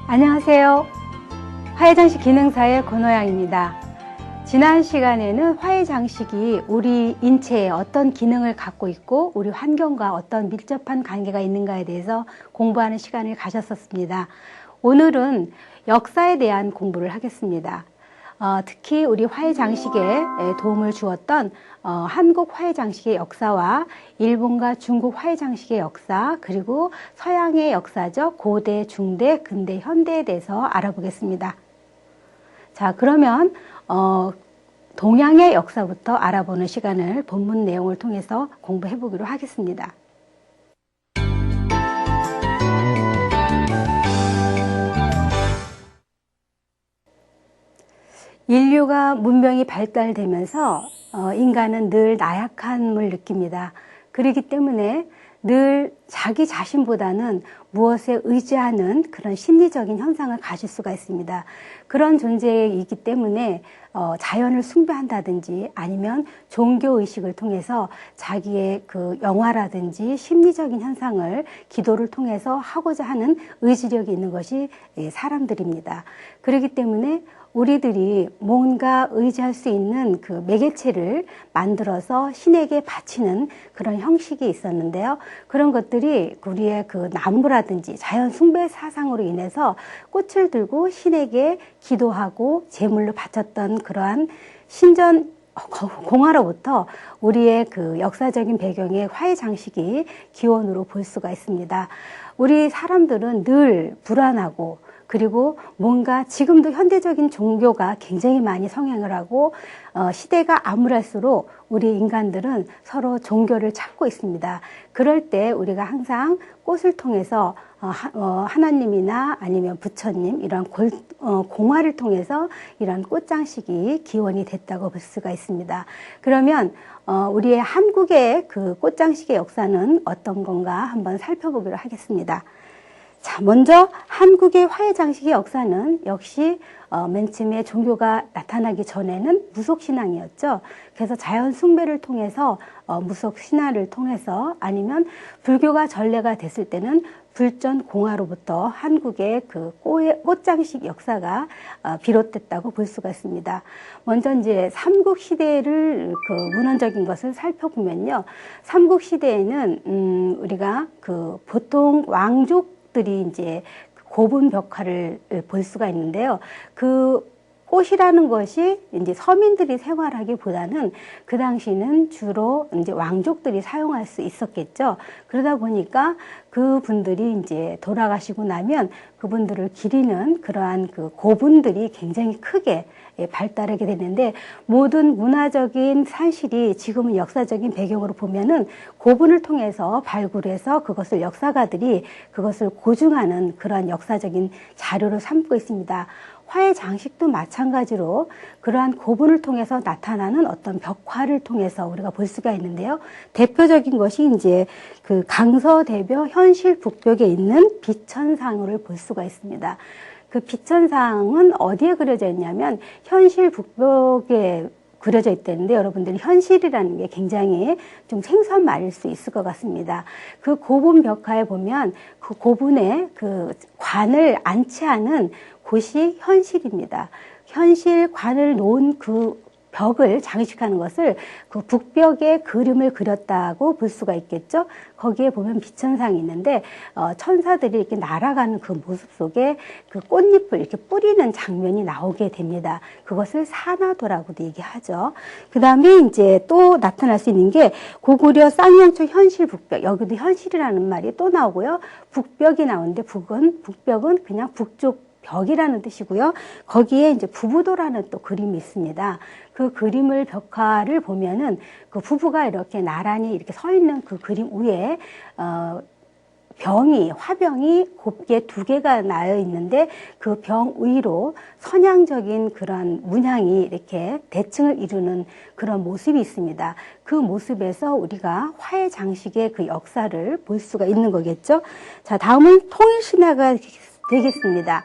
안녕하세요. 화해장식 기능사의 권호양입니다. 지난 시간에는 화해장식이 우리 인체에 어떤 기능을 갖고 있고 우리 환경과 어떤 밀접한 관계가 있는가에 대해서 공부하는 시간을 가졌었습니다. 오늘은 역사에 대한 공부를 하겠습니다. 특히 우리 화해장식에 도움을 주었던 한국 화해장식의 역사와 일본과 중국 화해장식의 역사, 그리고 서양의 역사적 고대, 중대, 근대, 현대에 대해서 알아보겠습니다. 자, 그러면 동양의 역사부터 알아보는 시간을 본문 내용을 통해서 공부해 보기로 하겠습니다. 인류가 문명이 발달되면서 인간은 늘 나약함을 느낍니다. 그렇기 때문에 늘 자기 자신보다는 무엇에 의지하는 그런 심리적인 현상을 가질 수가 있습니다. 그런 존재이기 때문에 자연을 숭배한다든지 아니면 종교의식을 통해서 자기의 그 영화라든지 심리적인 현상을 기도를 통해서 하고자 하는 의지력이 있는 것이 사람들입니다. 그렇기 때문에 우리들이 뭔가 의지할 수 있는 그 매개체를 만들어서 신에게 바치는 그런 형식이 있었는데요. 그런 것들이 우리의 그 나무라든지 자연 숭배 사상으로 인해서 꽃을 들고 신에게 기도하고 제물로 바쳤던 그러한 신전 공화로부터 우리의 그 역사적인 배경의 화해 장식이 기원으로 볼 수가 있습니다. 우리 사람들은 늘 불안하고 그리고 뭔가 지금도 현대적인 종교가 굉장히 많이 성행을 하고 시대가 암울할수록 우리 인간들은 서로 종교를 찾고 있습니다. 그럴 때 우리가 항상 꽃을 통해서 하나님이나 아니면 부처님 이런 공화를 통해서 이런 꽃장식이 기원이 됐다고 볼 수가 있습니다. 그러면 우리의 한국의 그 꽃장식의 역사는 어떤 건가 한번 살펴보기로 하겠습니다. 자, 먼저 한국의 화해장식의 역사는 역시 맨 처음에 종교가 나타나기 전에는 무속신앙이었죠. 그래서 자연 숭배를 통해서 무속신화를 통해서 아니면 불교가 전래가 됐을 때는 불전공화로부터 한국의 그 꽃장식 역사가 비롯됐다고 볼 수가 있습니다. 먼저 이제 삼국시대를 그 문헌적인 것을 살펴보면요. 삼국시대에는 우리가 그 보통 왕족들이 이제 고분 벽화를 볼 수가 있는데요. 그 꽃이라는 것이 이제 서민들이 생활하기보다는 그 당시는 주로 이제 왕족들이 사용할 수 있었겠죠. 그러다 보니까 그분들이 이제 돌아가시고 나면 그분들을 기리는 그러한 그 고분들이 굉장히 크게 발달하게 됐는데 모든 문화적인 산실이 지금은 역사적인 배경으로 보면은 고분을 통해서 발굴해서 그것을 역사가들이 그것을 고증하는 그러한 역사적인 자료로 삼고 있습니다. 화해 장식도 마찬가지로 그러한 고분을 통해서 나타나는 어떤 벽화를 통해서 우리가 볼 수가 있는데요. 대표적인 것이 이제 그 강서대교 현실북벽에 있는 비천상을 볼 수가 있습니다. 그 비천상은 어디에 그려져 있냐면 현실북벽에 그려져 있다는데 여러분들이 현실이라는 게 굉장히 좀 생소한 말일 수 있을 것 같습니다. 그 고분 벽화에 보면 그 고분에 그 관을 안치하는 곳이 현실입니다. 현실 관을 놓은 그 벽을 장식하는 것을 그 북벽에 그림을 그렸다고 볼 수가 있겠죠. 거기에 보면 비천상이 있는데 천사들이 이렇게 날아가는 그 모습 속에 그 꽃잎을 이렇게 뿌리는 장면이 나오게 됩니다. 그것을 산화도라고도 얘기하죠. 그 다음에 이제 또 나타날 수 있는 게 고구려 쌍용초 현실 북벽. 여기도 현실이라는 말이 또 나오고요. 북벽이 나오는데 북벽은 그냥 북쪽 벽이라는 뜻이고요. 거기에 이제 부부도라는 또 그림이 있습니다. 그 그림을 벽화를 보면은 그 부부가 이렇게 나란히 이렇게 서 있는 그 그림 위에 화병이 곱게 두 개가 나여 있는데 그 병 위로 선양적인 그런 문양이 이렇게 대칭을 이루는 그런 모습이 있습니다. 그 모습에서 우리가 화해 장식의 그 역사를 볼 수가 있는 거겠죠. 자, 다음은 통일신화가 되겠습니다.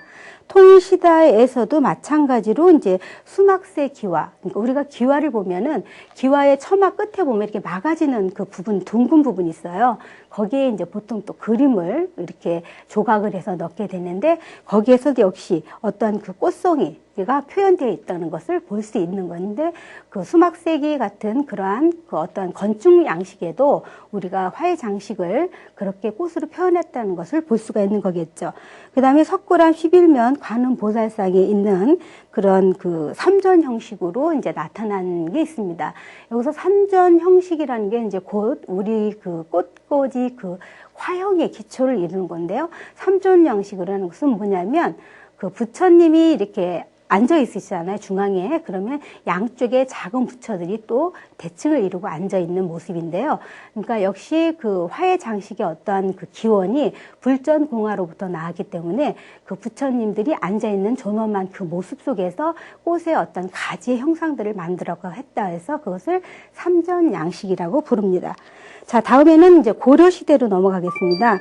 통일시대에서도 마찬가지로 이제 수막새 기와, 그러니까 우리가 기와를 보면은 기와의 처마 끝에 보면 이렇게 막아지는 그 부분, 둥근 부분이 있어요. 거기에 이제 보통 또 그림을 이렇게 조각을 해서 넣게 되는데 거기에서도 역시 어떤 그 꽃송이가 표현되어 있다는 것을 볼 수 있는 건데 그 수막새기 같은 그러한 그 어떤 건축 양식에도 우리가 화훼 장식을 그렇게 꽃으로 표현했다는 것을 볼 수가 있는 거겠죠. 그 다음에 석굴암 11면 관음 보살상에 있는 그런 그 삼전 형식으로 이제 나타난 게 있습니다. 여기서 삼전 형식이라는 게 이제 곧 우리 그 꽃꽂이 그 화형의 기초를 이루는 건데요. 삼전 형식이라는 것은 뭐냐면 그 부처님이 이렇게 앉아 있으시잖아요, 중앙에. 그러면 양쪽에 작은 부처들이 또 대칭을 이루고 앉아 있는 모습인데요. 그러니까 역시 그 화훼 장식의 어떠한 그 기원이 불전공화로부터 나왔기 때문에 그 부처님들이 앉아 있는 존엄한 그 모습 속에서 꽃의 어떤 가지의 형상들을 만들어가 했다 해서 그것을 삼전 양식이라고 부릅니다. 자, 다음에는 이제 고려 시대로 넘어가겠습니다.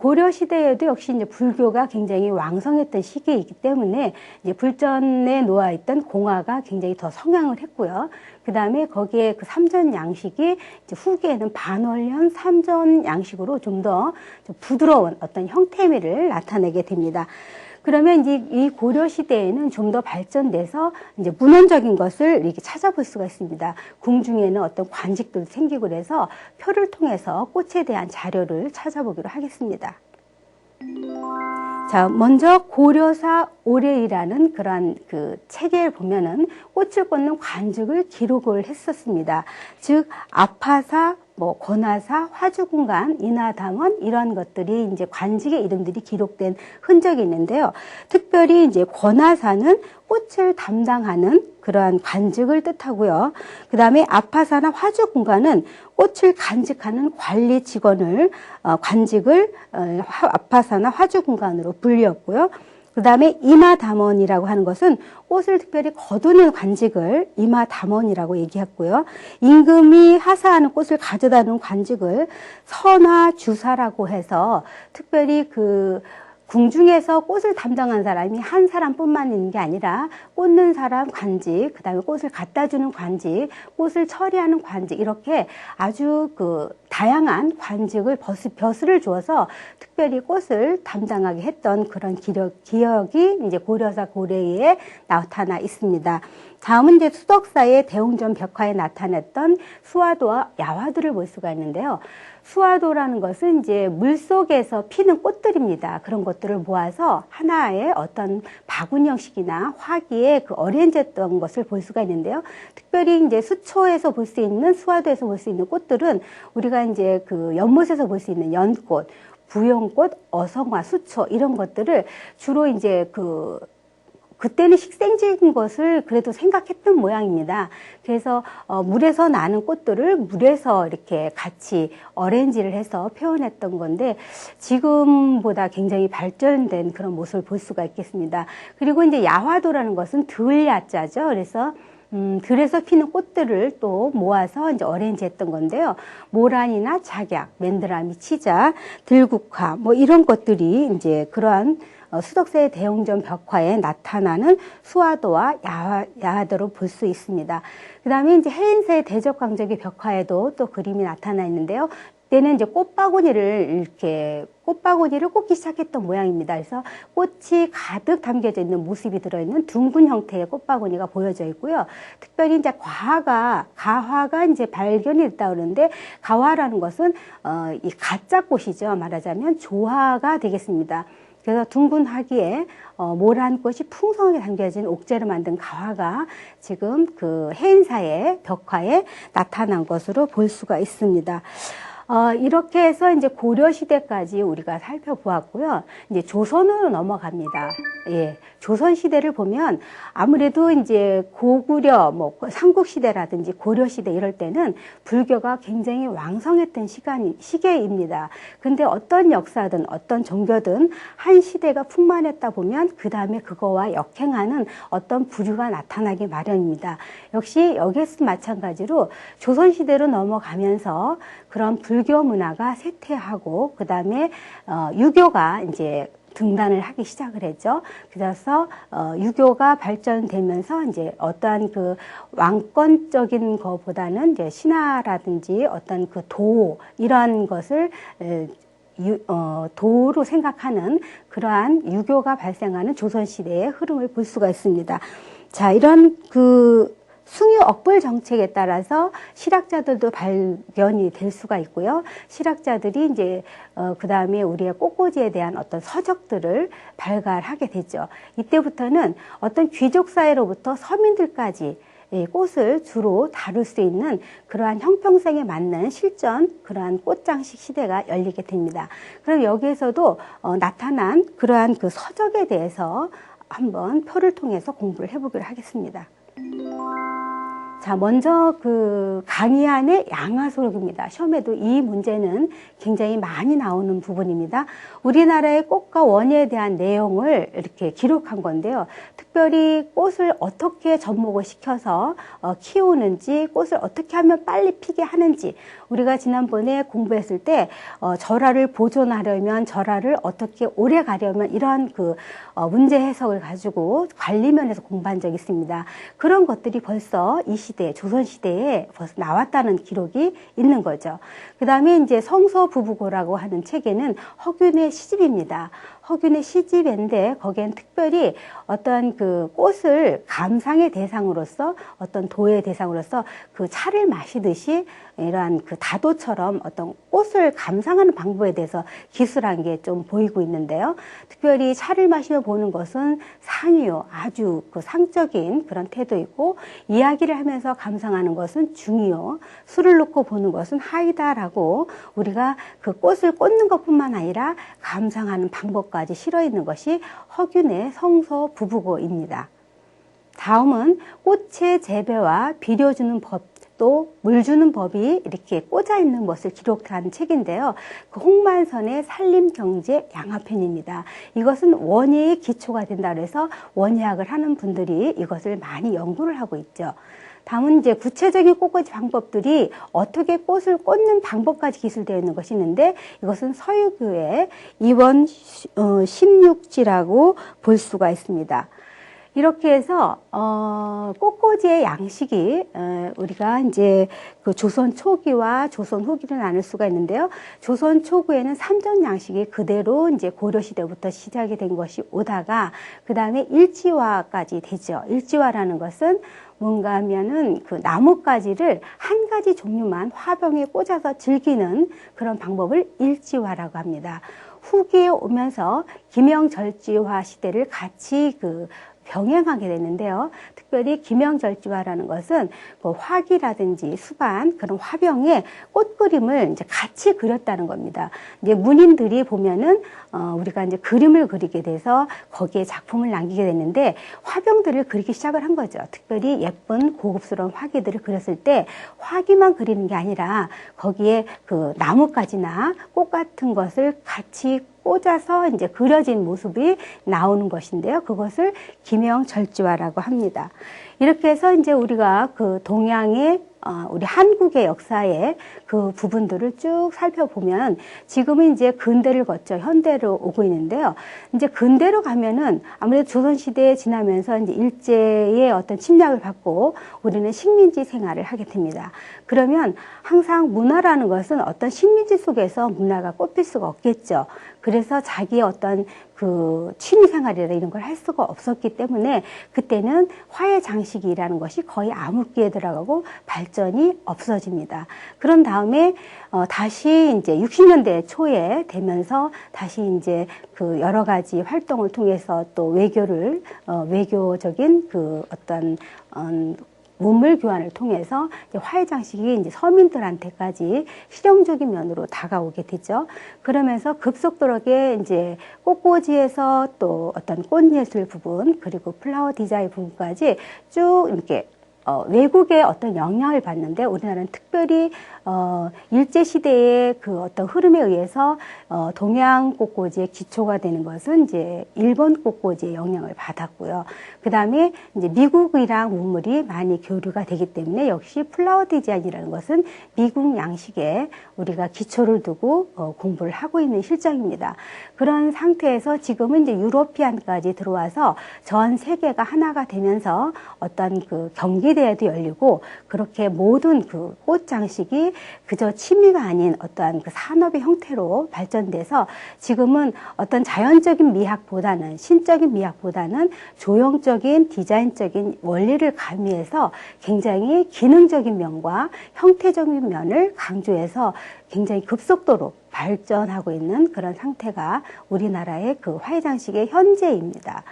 고려 시대에도 역시 이제 불교가 굉장히 왕성했던 시기이기 때문에 이제 불전에 놓아있던 공화가 굉장히 더 성향을 했고요. 그 다음에 거기에 그 삼전 양식이 이제 후기에는 반월련 삼전 양식으로 좀 더 부드러운 어떤 형태미를 나타내게 됩니다. 그러면 이제 이 고려 시대에는 좀 더 발전돼서 이제 문헌적인 것을 이렇게 찾아볼 수가 있습니다. 궁중에는 어떤 관직도 생기고 그래서 표를 통해서 꽃에 대한 자료를 찾아보기로 하겠습니다. 자, 먼저 고려사 오례이라는 그러한 그 체계를 보면은 꽃을 꽂는 관직을 기록을 했었습니다. 즉, 아파사, 권하사, 화주공간, 인하담원 이런 것들이 이제 관직의 이름들이 기록된 흔적이 있는데요. 특별히 이제 권하사는 꽃을 담당하는 그러한 관직을 뜻하고요. 그 다음에 아파사나 화주공간은 꽃을 간직하는 관리 직원을 관직을 아파사나 화주공간으로 불리었고요. 그 다음에 임하담원이라고 하는 것은 꽃을 특별히 거두는 관직을 임하담원이라고 얘기했고요. 임금이 하사하는 꽃을 가져다는 관직을 선화주사라고 해서 특별히 그 궁중에서 꽃을 담당한 사람이 한 사람뿐만 있는 게 아니라 꽂는 사람 관직, 그 다음에 꽃을 갖다 주는 관직, 꽃을 처리하는 관직 이렇게 아주 그 다양한 관직을 벼슬을 주어서 특별히 꽃을 담당하게 했던 그런 기억이 이제 고려사 고래에 나타나 있습니다. 다음은 이제 수덕사의 대웅전 벽화에 나타났던 수화도와 야화도를 볼 수가 있는데요. 수화도라는 것은 이제 물 속에서 피는 꽃들입니다. 그런 것들을 모아서 하나의 어떤 바구니 형식이나 화기에 그 어레인지했던 것을 볼 수가 있는데요. 특별히 이제 수초에서 볼 수 있는 수화도에서 볼 수 있는 꽃들은 우리가 이제 그 연못에서 볼 수 있는 연꽃, 부용꽃, 어성화, 수초 이런 것들을 주로 이제 그때는 식생지인 것을 그래도 생각했던 모양입니다. 그래서 물에서 나는 꽃들을 물에서 이렇게 같이 어레인지를 해서 표현했던 건데 지금보다 굉장히 발전된 그런 모습을 볼 수가 있겠습니다. 그리고 이제 야화도라는 것은 들야자죠. 그래서 들에서 피는 꽃들을 또 모아서 이제 어레인지 했던 건데요. 모란이나 작약, 맨드라미, 치자, 들국화 이런 것들이 이제 그러한 수덕사의 대웅전 벽화에 나타나는 수화도와 야화도로 볼 수 있습니다. 그 다음에 이제 해인사의 대적광적의 벽화에도 또 그림이 나타나 있는데요. 때는 이제 꽃바구니를 꽂기 시작했던 모양입니다. 그래서 꽃이 가득 담겨져 있는 모습이 들어있는 둥근 형태의 꽃바구니가 보여져 있고요. 특별히 이제 가화가 이제 발견이 됐다 그러는데 가화라는 것은 이 가짜 꽃이죠. 말하자면 조화가 되겠습니다. 그래서 둥근 화기에 모란 꽃이 풍성하게 담겨진 옥재로 만든 가화가 지금 그 해인사의 벽화에 나타난 것으로 볼 수가 있습니다. 이렇게 해서 이제 고려 시대까지 우리가 살펴보았고요. 이제 조선으로 넘어갑니다. 예. 조선 시대를 보면 아무래도 이제 고구려, 삼국 시대라든지 고려 시대 이럴 때는 불교가 굉장히 왕성했던 시기입니다. 근데 어떤 역사든 어떤 종교든 한 시대가 풍만했다 보면 그 다음에 그거와 역행하는 어떤 부류가 나타나기 마련입니다. 역시 여기에서 마찬가지로 조선 시대로 넘어가면서 그런 불교 문화가 쇠퇴하고 그 다음에 유교가 이제 등단을 하기 시작을 했죠. 그래서 유교가 발전되면서 이제 어떠한 그 왕권적인 것보다는 이제 신하라든지 어떤 그 도 이런 것을 도로 생각하는 그러한 유교가 발생하는 조선시대의 흐름을 볼 수가 있습니다. 자, 이런 그 숭유 억불 정책에 따라서 실학자들도 발견이 될 수가 있고요. 실학자들이 이제 그 다음에 우리의 꽃꽂이에 대한 어떤 서적들을 발간하게 되죠. 이때부터는 어떤 귀족 사회로부터 서민들까지 꽃을 주로 다룰 수 있는 그러한 형평성에 맞는 실전 그러한 꽃장식 시대가 열리게 됩니다. 그럼 여기에서도 나타난 그러한 그 서적에 대해서 한번 표를 통해서 공부를 해보기로 하겠습니다. 자, 먼저 그 강의안의 양화소록입니다. 시험에도 이 문제는 굉장히 많이 나오는 부분입니다. 우리나라의 꽃과 원예에 대한 내용을 이렇게 기록한 건데요. 특별히 꽃을 어떻게 접목을 시켜서 키우는지, 꽃을 어떻게 하면 빨리 피게 하는지, 우리가 지난번에 공부했을 때 절화를 보존하려면 절화를 어떻게 오래 가려면 이러한 그 문제 해석을 가지고 관리면에서 공부한 적이 있습니다. 그런 것들이 벌써 이 시대, 조선시대에 벌써 나왔다는 기록이 있는 거죠. 그 다음에 이제 성서부부고라고 하는 책에는 허균의 시집입니다. 허균의 시집인데 거기엔 특별히 어떤 그 꽃을 감상의 대상으로서 어떤 도의 대상으로서 그 차를 마시듯이 이러한 그 다도처럼 어떤 꽃을 감상하는 방법에 대해서 기술한 게 좀 보이고 있는데요. 특별히 차를 마시며 보는 것은 상이요, 아주 그 상적인 그런 태도이고, 이야기를 하면서 감상하는 것은 중이요, 술을 놓고 보는 것은 하이다라고 우리가 그 꽃을 꽂는 것뿐만 아니라 감상하는 방법까지 실어 있는 것이 허균의 성서부부고입니다. 다음은 꽃의 재배와 비료 주는 법, 또 물 주는 법이 이렇게 꽂아 있는 것을 기록한 책인데요. 그 홍만선의 산림경제 양화편입니다. 이것은 원예의 기초가 된다 그래서 원예학을 하는 분들이 이것을 많이 연구를 하고 있죠. 다음은 이제 구체적인 꽃꽂이 방법들이 어떻게 꽃을 꽂는 방법까지 기술되어 있는 것이 있는데, 이것은 서유교의 이원 16지라고 볼 수가 있습니다. 이렇게 해서 꽃꽂이의 양식이 우리가 이제 그 조선 초기와 조선 후기를 나눌 수가 있는데요. 조선 초기에는 삼전 양식이 그대로 이제 고려 시대부터 시작이 된 것이 오다가 그 다음에 일지화까지 되죠. 일지화라는 것은 뭔가 하면은 그 나뭇가지를 한 가지 종류만 화병에 꽂아서 즐기는 그런 방법을 일지화라고 합니다. 후기에 오면서 기명절지화 시대를 같이 병행하게 되는데요. 특별히 기명절지화라는 것은 그 화기라든지 수반 그런 화병에 꽃 그림을 이제 같이 그렸다는 겁니다. 이제 문인들이 보면은 우리가 이제 그림을 그리게 돼서 거기에 작품을 남기게 됐는데, 화병들을 그리기 시작을 한 거죠. 특별히 예쁜 고급스러운 화기들을 그렸을 때 화기만 그리는 게 아니라 거기에 그 나뭇가지나 꽃 같은 것을 같이 꽂아서 이제 그려진 모습이 나오는 것인데요. 그것을 기명절지화라고 합니다. 이렇게 해서 이제 우리가 그 동양의 우리 한국의 역사의 그 부분들을 쭉 살펴보면 지금은 이제 근대를 거쳐 현대로 오고 있는데요. 이제 근대로 가면은 아무래도 조선시대에 지나면서 이제 일제의 어떤 침략을 받고 우리는 식민지 생활을 하게 됩니다. 그러면 항상 문화라는 것은 어떤 식민지 속에서 문화가 꽃필 수가 없겠죠. 그래서 자기의 어떤 그 취미 생활이나 이런 걸 할 수가 없었기 때문에 그때는 화의 장식이라는 것이 거의 암흑기에 들어가고 발전이 없어집니다. 그런 다음에 다시 이제 60년대 초에 되면서 다시 이제 그 여러 가지 활동을 통해서 또 외교적인 그 어떤 문물 교환을 통해서 이제 화의 장식이 이제 서민들한테까지 실용적인 면으로 다가오게 되죠. 그러면서 급속도하게 이제 꽃꽂이에서 또 어떤 꽃예술 부분 그리고 플라워 디자인 부분까지 쭉 이렇게 외국의 어떤 영향을 받는데, 우리나라는 특별히 일제시대의 그 어떤 흐름에 의해서 동양 꽃꽂이의 기초가 되는 것은 이제 일본 꽃꽂이의 영향을 받았고요. 그 다음에 이제 미국이랑 문물이 많이 교류가 되기 때문에 역시 플라워 디자인이라는 것은 미국 양식에 우리가 기초를 두고 공부를 하고 있는 실정입니다. 그런 상태에서 지금은 이제 유러피안까지 들어와서 전 세계가 하나가 되면서 어떤 그 경기대회도 열리고 그렇게 모든 그 꽃 장식이 그저 취미가 아닌 어떠한 그 산업의 형태로 발전돼서 지금은 어떤 자연적인 미학보다는 신적인 미학보다는 조형적인 디자인적인 원리를 가미해서 굉장히 기능적인 면과 형태적인 면을 강조해서 굉장히 급속도로 발전하고 있는 그런 상태가 우리나라의 그 화훼장식의 현재입니다.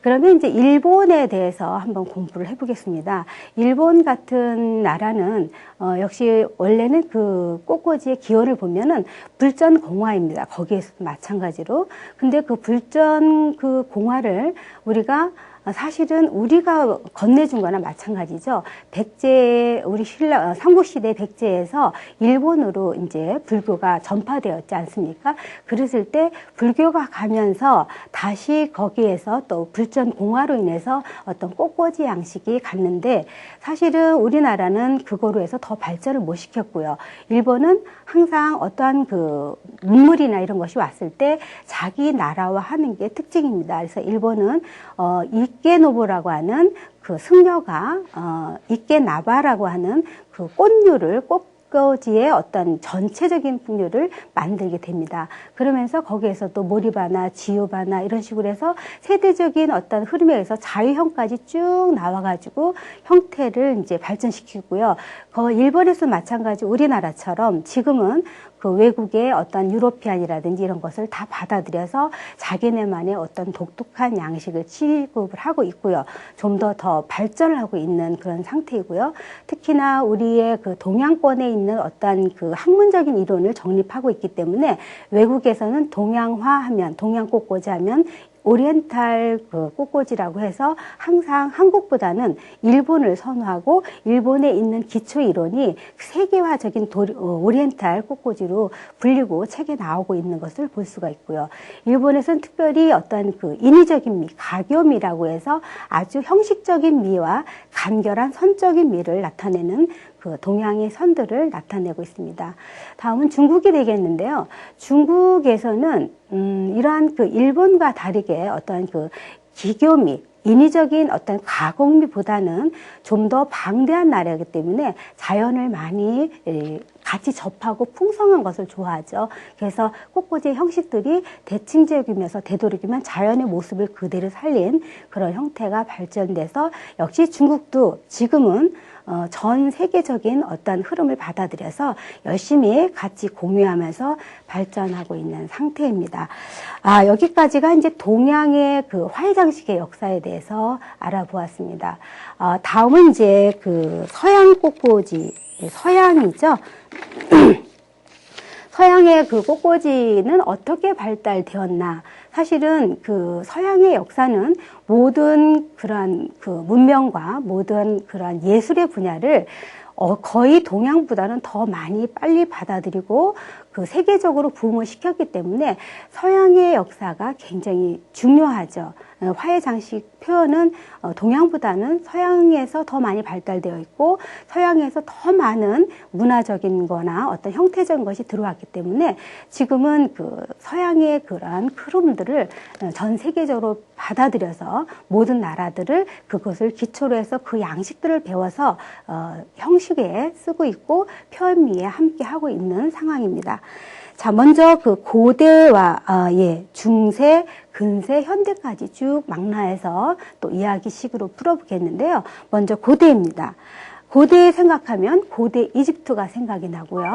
그러면 이제 일본에 대해서 한번 공부를 해보겠습니다. 일본 같은 나라는 역시 원래는 그 꽃꽂이의 기원을 보면은 불전공화입니다. 거기에서도 마찬가지로. 근데 그 불전 그 공화를 우리가 사실은 우리가 건네준 거나 마찬가지죠. 백제, 우리 신라, 삼국시대 백제에서 일본으로 이제 불교가 전파되었지 않습니까? 그랬을 때 불교가 가면서 다시 거기에서 또 불전공화로 인해서 어떤 꽃꽂이 양식이 갔는데 사실은 우리나라는 그거로 해서 더 발전을 못 시켰고요. 일본은 항상 어떠한 그 문물이나 이런 것이 왔을 때 자기 나라화 하는 게 특징입니다. 그래서 일본은 이케노부라고 하는 그 승려가 이케나바라고 하는 그 꽃류를 꽃꽂이의 어떤 전체적인 풍류를 만들게 됩니다. 그러면서 거기에서 또 모리바나 지오바나 이런 식으로 해서 세대적인 어떤 흐름에 의해서 자유형까지 쭉 나와가지고 형태를 이제 발전시키고요. 일본에서 마찬가지 우리나라처럼 지금은 그 외국의 어떤 유러피안이라든지 이런 것을 다 받아들여서 자기네만의 어떤 독특한 양식을 취급을 하고 있고요. 좀 더 발전을 하고 있는 그런 상태이고요. 특히나 우리의 그 동양권에 있는 어떤 그 학문적인 이론을 정립하고 있기 때문에 외국에서는 동양화 하면, 동양 꽃꽂이 하면 오리엔탈 그 꽃꽂이라고 해서 항상 한국보다는 일본을 선호하고 일본에 있는 기초 이론이 세계화적인 오리엔탈 꽃꽂이로 불리고 책에 나오고 있는 것을 볼 수가 있고요. 일본에서는 특별히 어떤 그 인위적인 미, 가교미라고 해서 아주 형식적인 미와 간결한 선적인 미를 나타내는 그 동양의 선들을 나타내고 있습니다. 다음은 중국이 되겠는데요. 중국에서는 이러한 그 일본과 다르게 어떤 그 기교미, 인위적인 어떤 가공미보다는 좀 더 방대한 나라이기 때문에 자연을 많이 같이 접하고 풍성한 것을 좋아하죠. 그래서 꽃꽂이의 형식들이 대칭적이면서 되도록이면 자연의 모습을 그대로 살린 그런 형태가 발전돼서 역시 중국도 지금은 전 세계적인 어떤 흐름을 받아들여서 열심히 같이 공유하면서 발전하고 있는 상태입니다. 여기까지가 이제 동양의 그 화훼장식의 역사에 대해서 알아보았습니다. 다음은 이제 그 서양 꽃꽂이, 서양이죠. 서양의 그 꽃꽂이는 어떻게 발달되었나? 사실은 그 서양의 역사는 모든 그러한 그 문명과 모든 그러한 예술의 분야를 거의 동양보다는 더 많이 빨리 받아들이고 그 세계적으로 부흥을 시켰기 때문에 서양의 역사가 굉장히 중요하죠. 화훼장식 표현은 동양보다는 서양에서 더 많이 발달되어 있고 서양에서 더 많은 문화적인 거나 어떤 형태적인 것이 들어왔기 때문에 지금은 그 서양의 그러한 흐름들을 전 세계적으로 받아들여서 모든 나라들을 그것을 기초로 해서 그 양식들을 배워서 형식에 쓰고 있고 표현미에 함께 하고 있는 상황입니다. 자, 먼저 그 고대와 중세, 근세, 현대까지 쭉 망라해서 또 이야기식으로 풀어보겠는데요. 먼저 고대입니다. 고대 생각하면 고대 이집트가 생각이 나고요.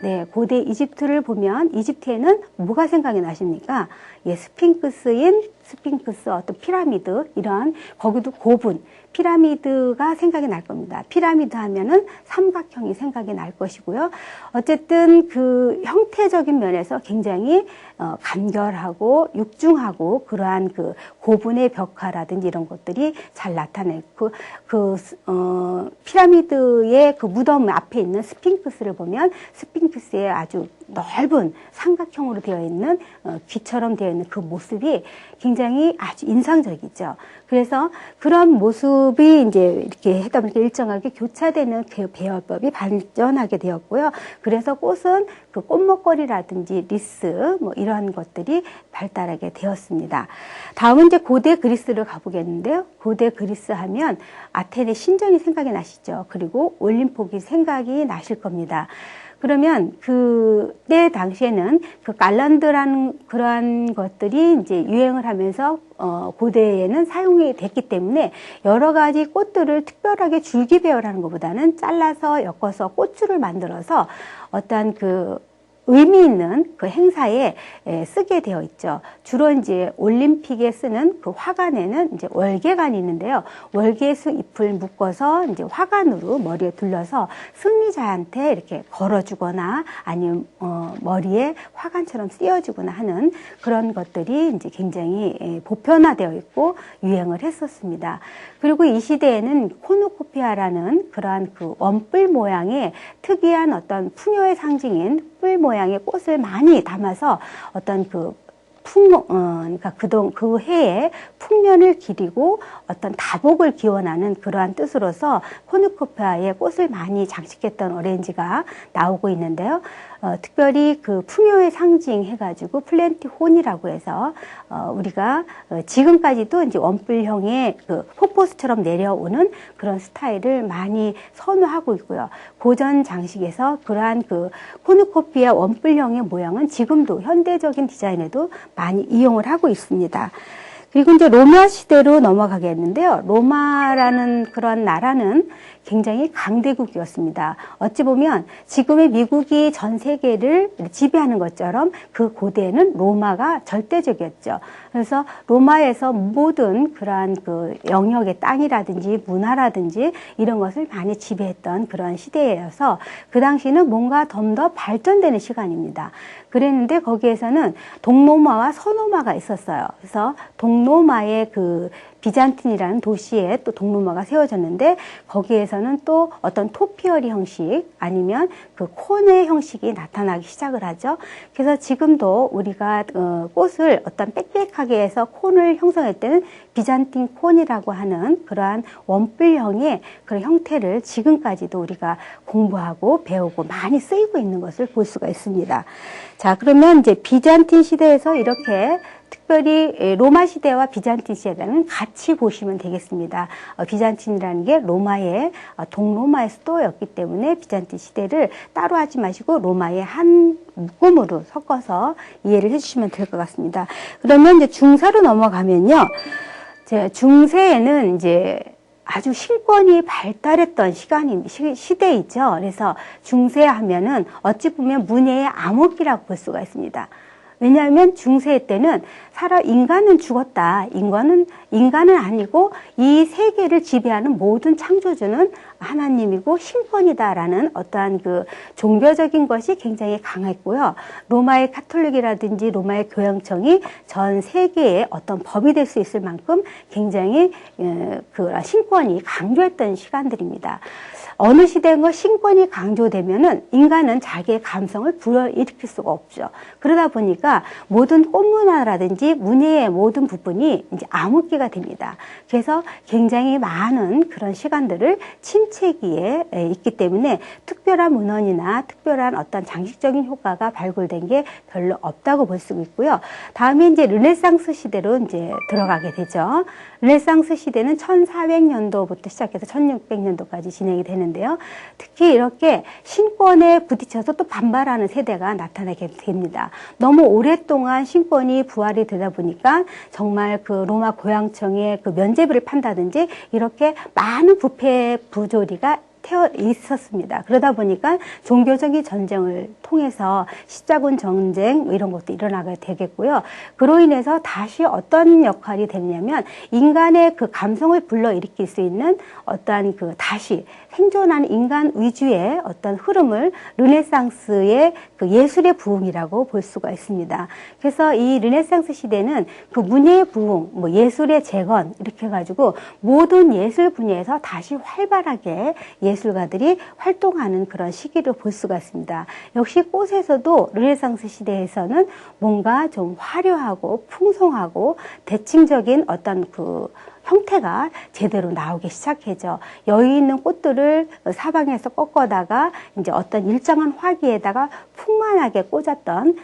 네, 고대 이집트를 보면 이집트에는 뭐가 생각이 나십니까? 스핑크스인 스핑크스, 어떤 피라미드, 이런, 거기도 고분, 피라미드가 생각이 날 겁니다. 피라미드 하면은 삼각형이 생각이 날 것이고요. 어쨌든 그 형태적인 면에서 굉장히 간결하고 육중하고 그러한 그 고분의 벽화라든지 이런 것들이 잘 나타내고 피라미드의 그 무덤 앞에 있는 스핑크스를 보면 스핑크스의 아주 넓은 삼각형으로 되어 있는 귀처럼 되어 있는 그 모습이 굉장히 아주 인상적이죠. 그래서 그런 모습이 이제 이렇게 하다 보니까 일정하게 교차되는 그 배열법이 발전하게 되었고요. 그래서 꽃은 그 꽃목걸이라든지 리스 뭐 이러한 것들이 발달하게 되었습니다. 다음은 이제 고대 그리스를 가보겠는데요. 고대 그리스 하면 아테네 신전이 생각이 나시죠. 그리고 올림픽이 생각이 나실 겁니다. 그러면 그때 당시에는 그 갈란드라는 그러한 것들이 이제 유행을 하면서 고대에는 사용이 됐기 때문에 여러 가지 꽃들을 특별하게 줄기 배열하는 것보다는 잘라서 엮어서 꽃줄을 만들어서 어떠한 그 의미 있는 그 행사에 쓰게 되어 있죠. 주로 이제 올림픽에 쓰는 그 화관에는 이제 월계관이 있는데요. 월계수 잎을 묶어서 이제 화관으로 머리에 둘러서 승리자한테 이렇게 걸어주거나 아니면 머리에 화관처럼 씌워주거나 하는 그런 것들이 이제 굉장히 보편화되어 있고 유행을 했었습니다. 그리고 이 시대에는 코누코피아라는 그러한 그 원뿔 모양의 특이한 어떤 풍요의 상징인 뿔 모양의 꽃을 많이 담아서 어떤 그러니까 그 해에 풍년을 기리고 어떤 다복을 기원하는 그러한 뜻으로서 코누코피아에 꽃을 많이 장식했던 오렌지가 나오고 있는데요. 특별히 그 풍요의 상징 해가지고 플랜티혼이라고 해서 우리가 지금까지도 이제 원뿔형의 그 폭포수처럼 내려오는 그런 스타일을 많이 선호하고 있고요. 고전 장식에서 그러한 그 코누코피아 원뿔형의 모양은 지금도 현대적인 디자인에도 많이 이용을 하고 있습니다. 그리고 이제 로마 시대로 넘어가겠는데요. 로마라는 그런 나라는 굉장히 강대국이었습니다. 어찌 보면 지금의 미국이 전 세계를 지배하는 것처럼 그 고대에는 로마가 절대적이었죠. 그래서 로마에서 모든 그러한 그 영역의 땅이라든지 문화라든지 이런 것을 많이 지배했던 그런 시대여서 그 당시는 뭔가 좀 더 발전되는 시간입니다. 그랬는데 거기에서는 동로마와 서로마가 있었어요. 그래서 동로마의 그 비잔틴이라는 도시에 또 동로마가 세워졌는데 거기에서는 또 어떤 토피어리 형식 아니면 그 콘의 형식이 나타나기 시작을 하죠. 그래서 지금도 우리가 꽃을 어떤 빽빽하게 해서 콘을 형성할 때는 비잔틴 콘이라고 하는 그러한 원뿔형의 그런 형태를 지금까지도 우리가 공부하고 배우고 많이 쓰이고 있는 것을 볼 수가 있습니다. 자, 그러면 이제 비잔틴 시대에서 이렇게 특별히 로마 시대와 비잔틴 시대는 같이 보시면 되겠습니다. 비잔틴이라는 게 로마의 동로마의 수도였기 때문에 비잔틴 시대를 따로 하지 마시고 로마의 한 묶음으로 섞어서 이해를 해주시면 될 것 같습니다. 그러면 이제 중세로 넘어가면요, 중세에는 이제 아주 신권이 발달했던 시대이죠. 그래서 중세 하면은 어찌 보면 문예의 암흑기라고 볼 수가 있습니다. 왜냐하면 중세 때는 인간은 죽었다. 인간은 아니고 이 세계를 지배하는 모든 창조주는 하나님이고 신권이다라는 어떠한 그 종교적인 것이 굉장히 강했고요. 로마의 카톨릭이라든지 로마의 교황청이 전 세계에 어떤 법이 될 수 있을 만큼 굉장히 그 신권이 강조했던 시간들입니다. 어느 시대인가 신권이 강조되면은 인간은 자기의 감성을 불어일으킬 수가 없죠. 그러다 보니까 모든 꽃문화라든지 문예의 모든 부분이 이제 암흑기가 됩니다. 그래서 굉장히 많은 그런 시간들을 침체기에 있기 때문에 특별한 문헌이나 특별한 어떤 장식적인 효과가 발굴된 게 별로 없다고 볼 수 있고요. 다음에 이제 르네상스 시대로 이제 들어가게 되죠. 르네상스 시대는 1400년도부터 시작해서 1600년도까지 진행이 되는데요. 특히 이렇게 신권에 부딪혀서 또 반발하는 세대가 나타나게 됩니다. 너무 오랫동안 신권이 부활이 되다 보니까 정말 그 로마 교황청의 그 면죄부를 판다든지 이렇게 많은 부패 부조리가 있었습니다. 그러다 보니까 종교적인 전쟁을 통해서 십자군 전쟁 이런 것도 일어나게 되겠고요. 그로 인해서 다시 어떤 역할이 되느냐면 인간의 그 감성을 불러일으킬 수 있는 어떠한 그 다시 생존하는 인간 위주의 어떤 흐름을 르네상스의 그 예술의 부흥이라고 볼 수가 있습니다. 그래서 이 르네상스 시대는 그 문예의 부흥, 뭐 예술의 재건 이렇게 해가지고 모든 예술 분야에서 다시 활발하게 예술가들이 활동하는 그런 시기를 볼 수가 있습니다. 역시 꽃에서도 르네상스 시대에서는 뭔가 좀 화려하고 풍성하고 대칭적인 어떤 그 형태가 제대로 나오기 시작하죠. 여유 있는 꽃들을 사방에서 꺾어다가 이제 어떤 일정한 화기에다가 풍만하게 꽂았던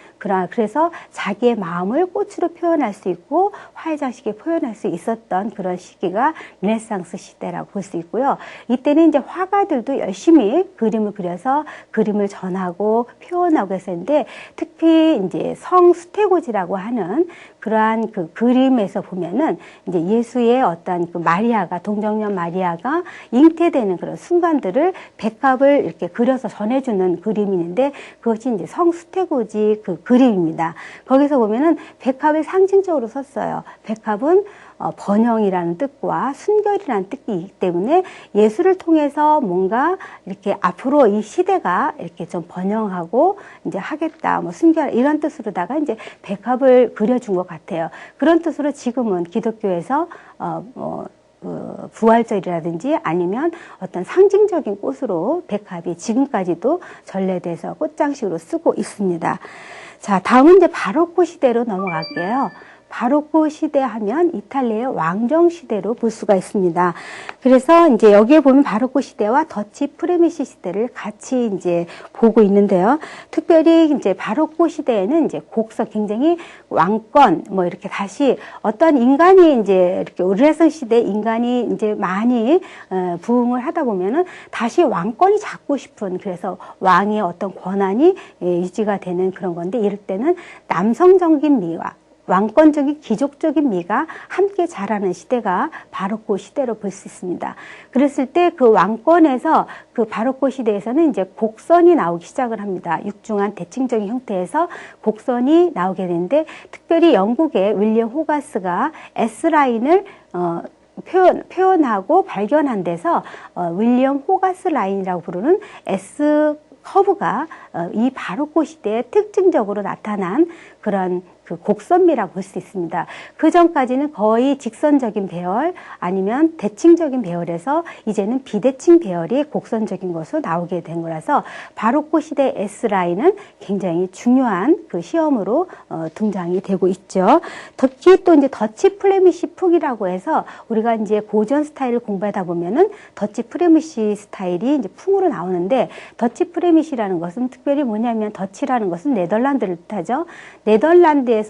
그래서 자기의 마음을 꽃으로 표현할 수 있고 화해장식에 표현할 수 있었던 그런 시기가 르네상스 시대라고 볼 수 있고요. 이때는 이제 화가들도 열심히 그림을 그려서 그림을 전하고 표현하고 했었는데 특히 이제 성수태고지라고 하는 그러한 그 그림에서 보면은 이제 예수의 어떤 그 마리아가 동정녀 마리아가 잉태되는 그런 순간들을 백합을 이렇게 그려서 전해주는 그림이 있는데 그것이 이제 성수태고지 그 그림입니다. 거기서 보면은 백합을 상징적으로 썼어요. 백합은 번영이라는 뜻과 순결이라는 뜻이기 때문에 예술을 통해서 뭔가 이렇게 앞으로 이 시대가 이렇게 좀 번영하고 이제 하겠다, 뭐 순결 이런 뜻으로다가 이제 백합을 그려준 것 같아요. 그런 뜻으로 지금은 기독교에서 부활절이라든지 아니면 어떤 상징적인 꽃으로 백합이 지금까지도 전래돼서 꽃장식으로 쓰고 있습니다. 자, 다음은 이제 바로코 시대로 넘어갈게요. 바로코 시대 하면 이탈리아의 왕정 시대로 볼 수가 있습니다. 그래서 이제 여기에 보면 바로코 시대와 더치 프레미시 시대를 같이 이제 보고 있는데요. 특별히 이제 바로코 시대에는 이제 곡선 굉장히 왕권 뭐 이렇게 다시 어떤 인간이 이제 이렇게 르네상스 시대 인간이 이제 많이 부흥을 하다 보면은 다시 왕권이 잡고 싶은 그래서 왕의 어떤 권한이 유지가 되는 그런 건데 이럴 때는 남성적인 미와 왕권적인 귀족적인 미가 함께 자라는 시대가 바로코 시대로 볼 수 있습니다. 그랬을 때 그 왕권에서 그 바로코 시대에서는 이제 곡선이 나오기 시작을 합니다. 육중한 대칭적인 형태에서 곡선이 나오게 되는데 특별히 영국의 윌리엄 호가스가 S라인을 표현하고 발견한 데서 윌리엄 호가스 라인이라고 부르는 S 커브가 이 바로코 시대에 특징적으로 나타난 그런 그 곡선미라고 볼 수 있습니다. 그 전까지는 거의 직선적인 배열 아니면 대칭적인 배열에서 이제는 비대칭 배열이 곡선적인 것으로 나오게 된 거라서 바로코 시대 S라인은 굉장히 중요한 그 시험으로 등장이 되고 있죠. 특히 또 이제 더치 플레미시 풍이라고 해서 우리가 이제 고전 스타일을 공부하다 보면은 더치 플레미시 스타일이 이제 풍으로 나오는데 더치 플레미시라는 것은 특별히 뭐냐면 더치라는 것은 네덜란드를 뜻하죠. 네덜란드에선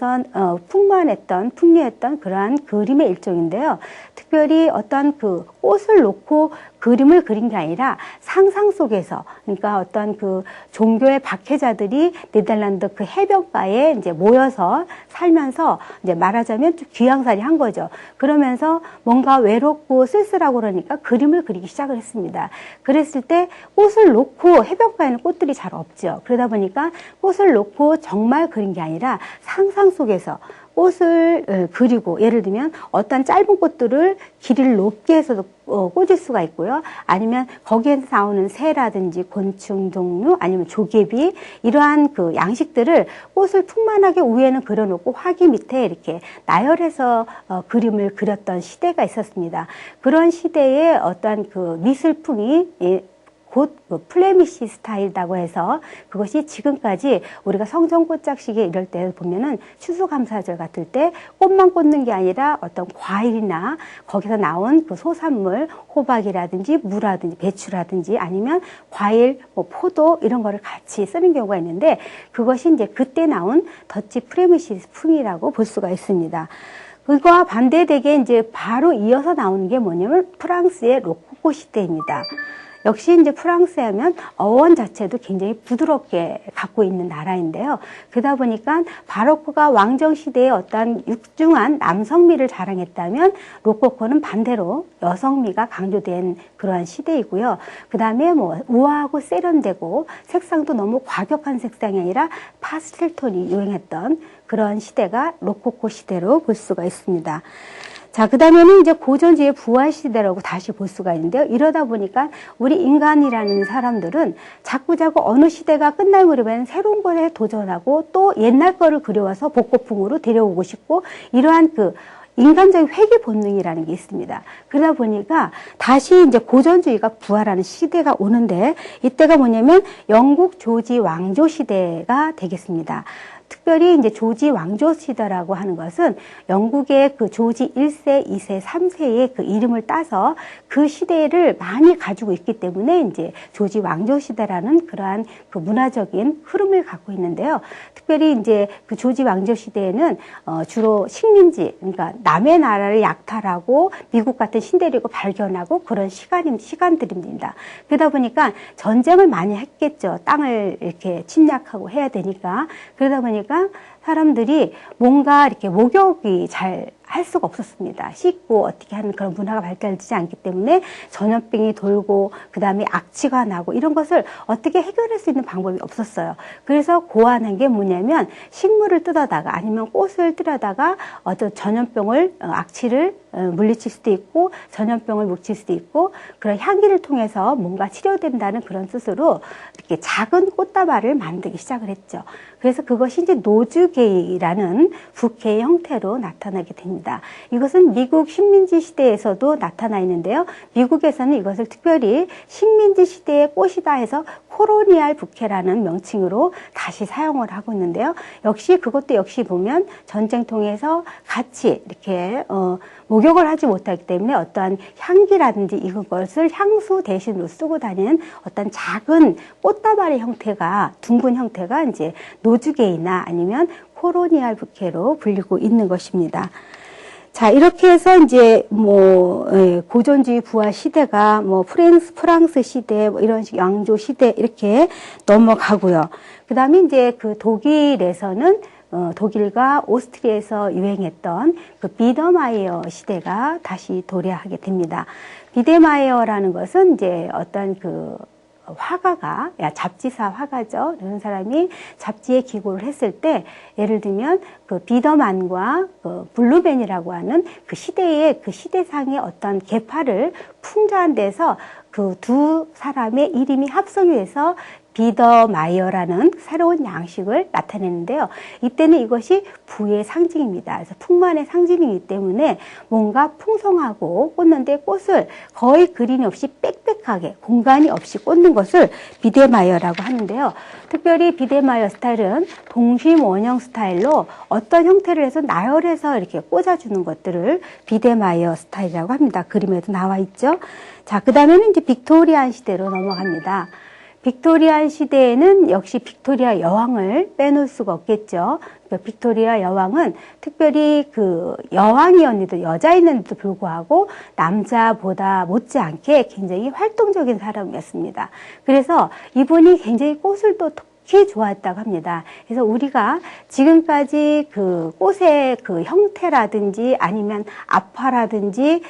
풍류했던 그러한 그림의 일종인데요. 특별히 어떤 그 꽃을 놓고 그림을 그린 게 아니라 상상 속에서 그러니까 어떤 그 종교의 박해자들이 네덜란드 그 해변가에 이제 모여서 살면서 이제 말하자면 좀 귀양살이 한 거죠. 그러면서 뭔가 외롭고 쓸쓸하고 그러니까 그림을 그리기 시작을 했습니다. 그랬을 때 꽃을 놓고 해변가에는 꽃들이 잘 없죠. 그러다 보니까 꽃을 놓고 정말 그린 게 아니라 상상 속에서 꽃을 그리고 예를 들면 어떤 짧은 꽃들을 길이를 높게 해서 꽂을 수가 있고요. 아니면 거기에서 나오는 새라든지 곤충 종류 아니면 조개비 이러한 그 양식들을 꽃을 풍만하게 위에는 그려놓고 화기 밑에 이렇게 나열해서 그림을 그렸던 시대가 있었습니다. 그런 시대에 어떤 그 미술풍이 곧 플레미시 스타일이라고 해서 그것이 지금까지 우리가 성전 꽃장식에 이럴 때 보면은 추수감사절 같을 때 꽃만 꽂는 게 아니라 어떤 과일이나 거기서 나온 그 소산물 호박이라든지 무라든지 배추라든지 아니면 과일 뭐 포도 이런 거를 같이 쓰는 경우가 있는데 그것이 이제 그때 나온 더치 프레미시 풍이라고 볼 수가 있습니다. 그거와 반대되게 이제 바로 이어서 나오는 게 뭐냐면 프랑스의 로코코 시대입니다. 역시 이제 프랑스 하면 어원 자체도 굉장히 부드럽게 갖고 있는 나라인데요. 그러다 보니까 바로크가 왕정 시대에 어떤 육중한 남성미를 자랑했다면 로코코는 반대로 여성미가 강조된 그러한 시대이고요. 그 다음에 뭐 우아하고 세련되고 색상도 너무 과격한 색상이 아니라 파스텔 톤이 유행했던 그런 시대가 로코코 시대로 볼 수가 있습니다. 자, 그 다음에는 이제 고전주의 부활 시대라고 다시 볼 수가 있는데요. 이러다 보니까 우리 인간이라는 사람들은 자꾸자꾸 어느 시대가 끝날 무렵에는 새로운 것에 도전하고 또 옛날 거를 그려와서 복고풍으로 데려오고 싶고 이러한 그 인간적인 회귀 본능이라는 게 있습니다. 그러다 보니까 다시 이제 고전주의가 부활하는 시대가 오는데 이때가 뭐냐면 영국 조지 왕조 시대가 되겠습니다. 특별히 이제 조지 왕조 시대라고 하는 것은 영국의 그 조지 1세, 2세, 3세의 그 이름을 따서 그 시대를 많이 가지고 있기 때문에 이제 조지 왕조 시대라는 그러한 그 문화적인 흐름을 갖고 있는데요. 특별히 이제 그 조지 왕조 시대에는 주로 식민지, 그러니까 남의 나라를 약탈하고 미국 같은 신대륙을 발견하고 그런 시간들입니다. 그러다 보니까 전쟁을 많이 했겠죠. 땅을 이렇게 침략하고 해야 되니까. 그러다 보니까 사람들이 뭔가 이렇게 목욕이 잘 할 수가 없었습니다. 씻고 어떻게 하는 그런 문화가 발달되지 않기 때문에 전염병이 돌고 그 다음에 악취가 나고 이런 것을 어떻게 해결할 수 있는 방법이 없었어요. 그래서 고안한 게 뭐냐면 식물을 뜯어다가 아니면 꽃을 뜯어다가 어떤 전염병을 악취를 물리칠 수도 있고 전염병을 묻힐 수도 있고 그런 향기를 통해서 뭔가 치료된다는 그런 뜻으로 이렇게 작은 꽃다발을 만들기 시작을 했죠. 그래서 그것이 이제 노즈게이라는 부케의 형태로 나타나게 됩니다. 이것은 미국 식민지 시대에서도 나타나 있는데요. 미국에서는 이것을 특별히 식민지 시대의 꽃이다 해서 코로니알 부케라는 명칭으로 다시 사용을 하고 있는데요. 역시 그것도 역시 보면 전쟁통에서 같이 이렇게 목욕을 하지 못하기 때문에 어떠한 향기라든지 이런 것을 향수 대신으로 쓰고 다니는 어떤 작은 꽃다발의 형태가 둥근 형태가 이제 노즈게이나 아니면 코로니알 부케로 불리고 있는 것입니다. 자, 이렇게 해서 이제 고전주의 부활 시대가 프랑스 시대 이런 식 왕조 시대 이렇게 넘어가고요. 그다음에 이제 그 독일에서는 독일과 오스트리아에서 유행했던 그 비더마이어 시대가 다시 도래하게 됩니다. 비데마이어라는 것은 이제 어떤 그 화가가, 잡지사 화가죠. 이런 사람이 잡지에 기고를 했을 때, 예를 들면, 그 비더만과 그 블루벤이라고 하는 그 시대의 그 시대상의 어떤 계파를 풍자한 데서 그 두 사람의 이름이 합성이 돼서 비더마이어라는 새로운 양식을 나타내는데요. 이때는 이것이 부의 상징입니다. 그래서 풍만의 상징이기 때문에 뭔가 풍성하고 꽂는데 꽃을 거의 그림이 없이 빽빽하게 공간이 없이 꽂는 것을 비데마이어라고 하는데요. 특별히 비데마이어 스타일은 동심 원형 스타일로 어떤 형태를 해서 나열해서 이렇게 꽂아주는 것들을 비데마이어 스타일이라고 합니다. 그림에도 나와 있죠. 자, 그 다음에는 이제 빅토리안 시대로 넘어갑니다. 빅토리안 시대에는 역시 빅토리아 여왕을 빼놓을 수가 없겠죠. 빅토리아 여왕은 특별히 그 여왕이었는데도 여자였는데도 불구하고 남자보다 못지않게 굉장히 활동적인 사람이었습니다. 그래서 이분이 굉장히 꽃을 또 특히 좋아했다고 합니다. 그래서 우리가 지금까지 그 꽃의 그 형태라든지 아니면 아파라든지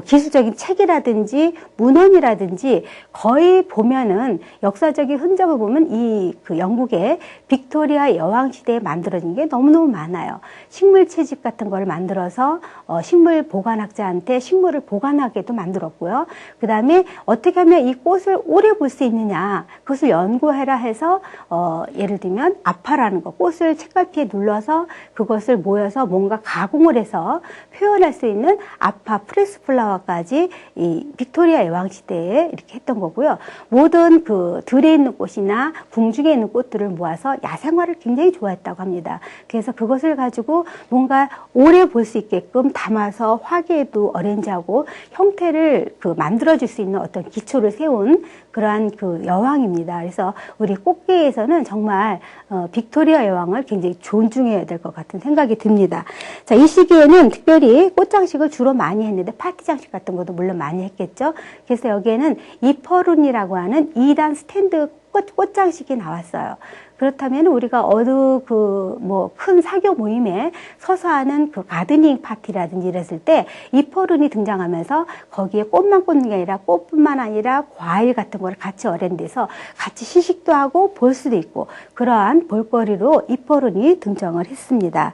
기술적인 책이라든지 문헌이라든지 거의 보면은 역사적인 흔적을 보면 이 그 영국의 빅토리아 여왕 시대에 만들어진 게 너무너무 많아요. 식물 채집 같은 걸 만들어서 식물 보관학자한테 식물을 보관하게도 만들었고요. 그 다음에 어떻게 하면 이 꽃을 오래 볼 수 있느냐 그것을 연구해라 해서 예를 들면 아파라는 거 꽃을 책갈피에 눌러서 그것을 모여서 뭔가 가공을 해서 표현할 수 있는 아파 프레스 플라워까지 이 빅토리아 여왕 시대에 이렇게 했던 거고요. 모든 그 들에 있는 꽃이나 궁중에 있는 꽃들을 모아서 야생화를 굉장히 좋아했다고 합니다. 그래서 그것을 가지고 뭔가 오래 볼 수 있게끔 담아서 화기에도 어렌지하고 형태를 그 만들어줄 수 있는 어떤 기초를 세운 그러한 그 여왕입니다. 그래서 우리 꽃게에서는 정말 빅토리아 여왕을 굉장히 존중해야 될 것 같은 생각이 듭니다. 자, 이 시기에는 특별히 꽃장식을 주로 많이 했는데 파티 장식 같은 것도 물론 많이 했겠죠. 그래서 여기에는 이퍼룬이라고 하는 2단 스탠드 꽃장식이 나왔어요. 그렇다면 우리가 어느 큰 사교 모임에 서서 하는 그 가드닝 파티라든지 이랬을 때 이퍼룬이 등장하면서 거기에 꽃만 꽂는 게 아니라 꽃뿐만 아니라 과일 같은 걸 같이 어렌드해서 같이 시식도 하고 볼 수도 있고 그러한 볼거리로 이퍼룬이 등장을 했습니다.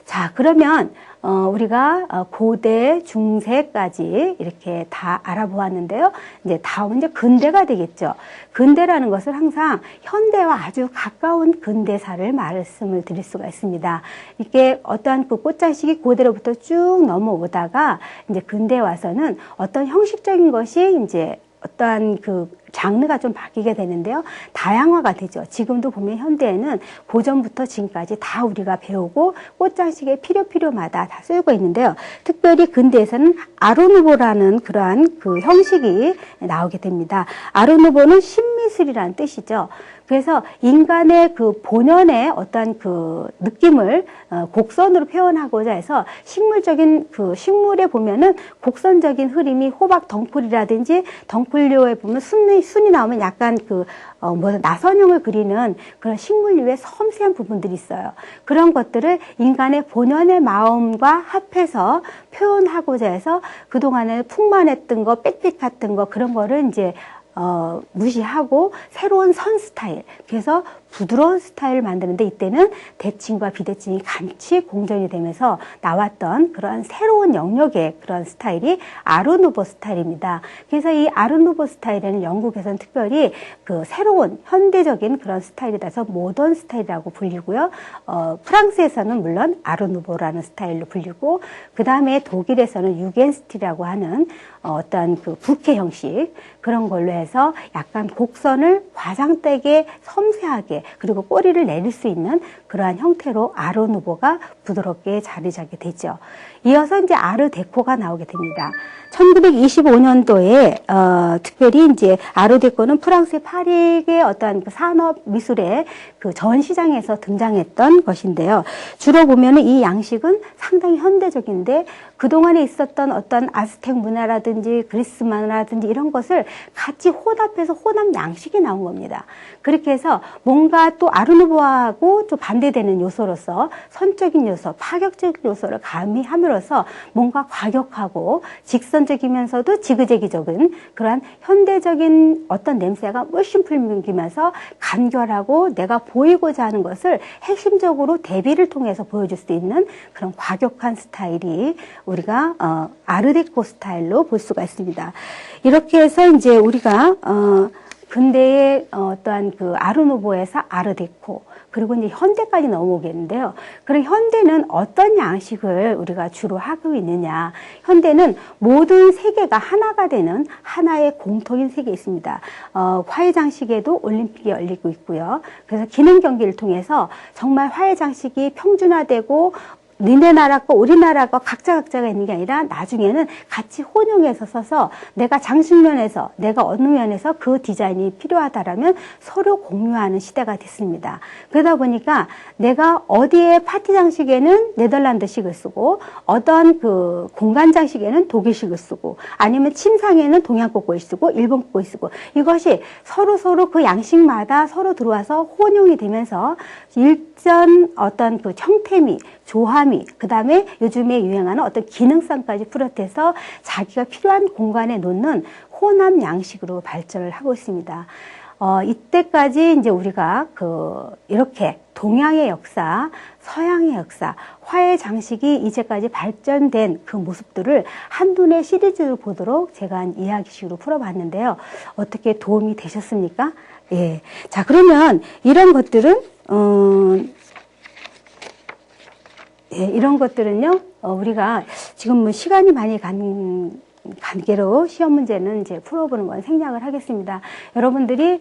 자, 그러면 우리가 고대, 중세까지 이렇게 다 알아보았는데요. 이제 다음은 이제 근대가 되겠죠. 근대라는 것은 항상 현대와 아주 가까운 근대사를 말씀을 드릴 수가 있습니다. 이게 어떠한 그 꽃장식이 고대로부터 쭉 넘어오다가 이제 근대에 와서는 어떤 형식적인 것이 이제 어떠한 그 장르가 좀 바뀌게 되는데요. 다양화가 되죠. 지금도 보면 현대에는 고전부터 지금까지 다 우리가 배우고 꽃장식의 필요마다 다 쓰고 있는데요. 특별히 근대에서는 아르누보라는 그러한 그 형식이 나오게 됩니다. 아르누보는 신미술이라는 뜻이죠. 그래서 인간의 그 본연의 어떤 그 느낌을 곡선으로 표현하고자 해서 식물적인 그 식물에 보면은 곡선적인 흐름이 호박 덩굴이라든지 덩굴류에 보면 순이 나오면 약간 나선형을 그리는 그런 식물류의 섬세한 부분들이 있어요. 그런 것들을 인간의 본연의 마음과 합해서 표현하고자 해서 그동안에 풍만했던 거, 빽빽했던 거 그런 거를 이제 무시하고 새로운 선 스타일, 그래서 부드러운 스타일을 만드는데 이때는 대칭과 비대칭이 같이 공존이 되면서 나왔던 그런 새로운 영역의 그런 스타일이 아르누보 스타일입니다. 그래서 이 아르누보 스타일에는 영국에서는 특별히 그 새로운 현대적인 그런 스타일이라서 모던 스타일이라고 불리고요. 프랑스에서는 물론 아르누보라는 스타일로 불리고 그 다음에 독일에서는 유겐스틸이라고 하는 어떤 그 부케 형식 그런 걸로 해서 약간 곡선을 과장되게 섬세하게 그리고 꼬리를 내릴 수 있는 그러한 형태로 아르누보가 부드럽게 자리 잡게 되죠. 이어서 이제 아르데코가 나오게 됩니다. 1925년도에 특별히 이제 아르데코는 프랑스의 파리의 어떤 그 산업 미술의 그 전시장에서 등장했던 것인데요. 주로 보면은 이 양식은 상당히 현대적인데 그동안에 있었던 어떤 아즈텍 문화라든지 그리스 문화라든지 이런 것을 같이 혼합해서 혼합 양식이 나온 겁니다. 그렇게 해서 뭔가 또 아르누보하고 또 반대되는 요소로서 선적인 요소, 파격적인 요소를 가미함으로써 뭔가 과격하고 직선적이면서도 지그재기적인 그러한 현대적인 어떤 냄새가 물씬 풍기면서 간결하고 내가 보이고자 하는 것을 핵심적으로 대비를 통해서 보여줄 수 있는 그런 과격한 스타일이 우리가 아르데코 스타일로 볼 수가 있습니다. 이렇게 해서 이제 우리가 근대의 어떠한 그 아르누보에서 아르데코 그리고 이제 현대까지 넘어오겠는데요. 그럼 현대는 어떤 양식을 우리가 주로 하고 있느냐? 현대는 모든 세계가 하나가 되는 하나의 공통인 세계에 있습니다. 화해 장식에도 올림픽이 열리고 있고요. 그래서 기능 경기를 통해서 정말 화해 장식이 평준화되고 니네 나라 거 우리나라 거 각자가 있는 게 아니라 나중에는 같이 혼용해서 써서 내가 장식면에서 내가 어느 면에서 그 디자인이 필요하다라면 서로 공유하는 시대가 됐습니다. 그러다 보니까 내가 어디에 파티 장식에는 네덜란드식을 쓰고 어떤 그 공간 장식에는 독일식을 쓰고 아니면 침상에는 동양 꽃을 쓰고 일본 꽃을 쓰고 이것이 서로 그 양식마다 서로 들어와서 혼용이 되면서 일전 어떤 그 형태미 조화미, 그 다음에 요즘에 유행하는 어떤 기능성까지 풀어내서 자기가 필요한 공간에 놓는 혼합 양식으로 발전을 하고 있습니다. 이때까지 이제 우리가 이렇게 동양의 역사, 서양의 역사, 화해 장식이 이제까지 발전된 그 모습들을 한눈에 시리즈로 보도록 제가 이야기식으로 풀어봤는데요. 어떻게 도움이 되셨습니까? 예. 자, 그러면 이런 것들은, 예, 이런 것들은요, 우리가 지금 뭐 시간이 많이 관계로 시험 문제는 이제 풀어보는 건 생략을 하겠습니다. 여러분들이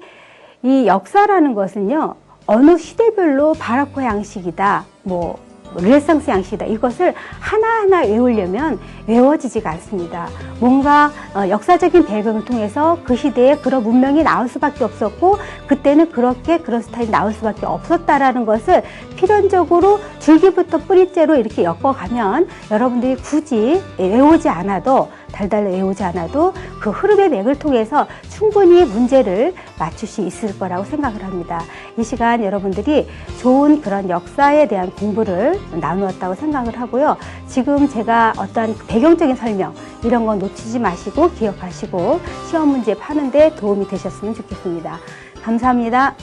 이 역사라는 것은요, 어느 시대별로 바로코 양식이다, 뭐, 르네상스 양식이다. 이것을 하나하나 외우려면 외워지지가 않습니다. 뭔가 역사적인 배경을 통해서 그 시대에 그런 문명이 나올 수밖에 없었고 그때는 그렇게 그런 스타일이 나올 수밖에 없었다라는 것을 필연적으로 줄기부터 뿌리째로 이렇게 엮어가면 여러분들이 굳이 외우지 않아도 달달 외우지 않아도 그 흐름의 맥을 통해서 충분히 문제를 맞출 수 있을 거라고 생각을 합니다. 이 시간 여러분들이 좋은 그런 역사에 대한 공부를 나누었다고 생각을 하고요. 지금 제가 어떠한 배경적인 설명 이런 거 놓치지 마시고 기억하시고 시험 문제 파는데 도움이 되셨으면 좋겠습니다. 감사합니다.